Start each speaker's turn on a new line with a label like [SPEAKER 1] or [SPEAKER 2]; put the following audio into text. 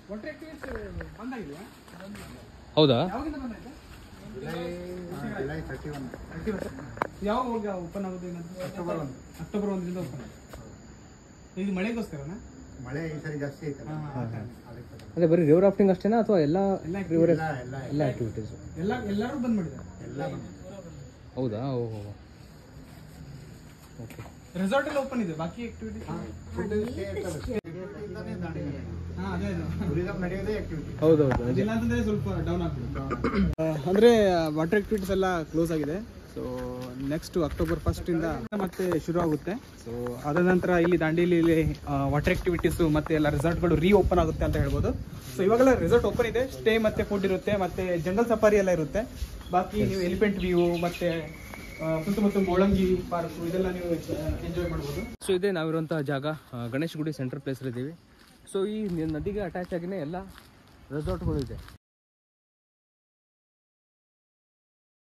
[SPEAKER 1] Water activities ಬಂದಾಗಿದೆಯಾ?
[SPEAKER 2] ಹೌದಾ?
[SPEAKER 1] ಯಾವಾಗಿಂದ ಬಂದಾಗಿದೆ?
[SPEAKER 3] ಜುಲೈ 31.
[SPEAKER 1] ಯಾವಾಗ ಓಪನ್ ಆಗೋದು? ಅಕ್ಟೋಬರ್ 1ರಿಂದ ಓಪನ್ ಆಗುತ್ತೆ. ಇದು ಮಳೆಗೋಸ್ಕರನಾ?
[SPEAKER 3] ಮಳೆ ಈ ಸರಿ ಜಾಸ್ತಿ ಐತಲ್ಲ.
[SPEAKER 2] ಅದೇ ಬರೀ ರಿವರ್ ರಾಫ್ಟಿಂಗ್ ಅಷ್ಟೇನಾ ಅಥವಾ ಎಲ್ಲ ರಿವರ್
[SPEAKER 3] ಎಲ್ಲ
[SPEAKER 2] ಆಕ್ಟಿವಿಟೀಸ್
[SPEAKER 1] ಎಲ್ಲರೂ ಬಂದ್ ಮಾಡಿದ್ದಾರೆ.
[SPEAKER 3] ಎಲ್ಲ
[SPEAKER 2] ಹೌದಾ? ಓಹೋ, ಓಕೆ.
[SPEAKER 1] ರೆಸಾರ್ಟ್ ಎಲ್ಲ ಓಪನ್ ಇದೆ, ಬಾಕಿ ಆಕ್ಟಿವಿಟೀಸ್
[SPEAKER 3] ಟೂರಿಸಂ ನಡೆಯೋದೇ ಆಕ್ಟಿವಿಟಿ.
[SPEAKER 2] ಹೌದೌದು.
[SPEAKER 1] ಇಲ್ಲ ಅಂತಂದ್ರೆ ಸ್ವಲ್ಪ ಡೌನ್ ಆಗ್ಬಿಡುತ್ತೆ. ಅಂದ್ರೆ ವಾಟರ್ ಆಕ್ಟಿವಿಟೀಸ್ ಎಲ್ಲ ಕ್ಲೋಸ್ ಆಗಿದೆ. ಸೊ ನೆಕ್ಸ್ಟ್ ಅಕ್ಟೋಬರ್ 1ರಿಂದ ಮತ್ತೆ ಶುರು ಆಗುತ್ತೆ. ಸೊ ಅದ ನಂತರ ಇಲ್ಲಿ ದಾಂಡೇಲಿಯಲ್ಲಿ ವಾಟರ್ ಆಕ್ಟಿವಿಟೀಸು ಮತ್ತೆ ಎಲ್ಲ ರೆಸಾರ್ಟ್ಗಳು ರೀ ಓಪನ್ ಆಗುತ್ತೆ ಅಂತ ಹೇಳ್ಬೋದು. ಸೊ ಇವಾಗೆಲ್ಲ ರೆಸಾರ್ಟ್ ಓಪನ್ ಇದೆ, ಸ್ಟೇ ಮತ್ತೆ ಫುಡ್ ಇರುತ್ತೆ, ಮತ್ತೆ ಜಂಗಲ್ ಸಫಾರಿ ಎಲ್ಲ ಇರುತ್ತೆ. ಬಾಕಿ ನೀವು ಎಲಿಫೆಂಟ್ ವ್ಯೂ ಮತ್ತೆ ಸುತ್ತಮುತ್ತ ಮೊಳಂಗಿ ಪಾರ್ಕ್ ಇದೆಲ್ಲ ನೀವು ಎಂಜಾಯ್ ಮಾಡ್ಬೋದು.
[SPEAKER 2] ಸೊ ಇದೇ ನಾವಿರುವಂತಹ ಜಾಗ, ಗಣೇಶ್ ಗುಡಿ ಸೆಂಟ್ರಲ್ ಪ್ಲೇಸ್ ಇದ್ದೀವಿ. ಸೊ ಈ ನದಿಗೆ ಅಟ್ಯಾಚ್ ಆಗಿನೇ ಎಲ್ಲ ರೆಸಾರ್ಟ್ಗಳು ಇದೆ.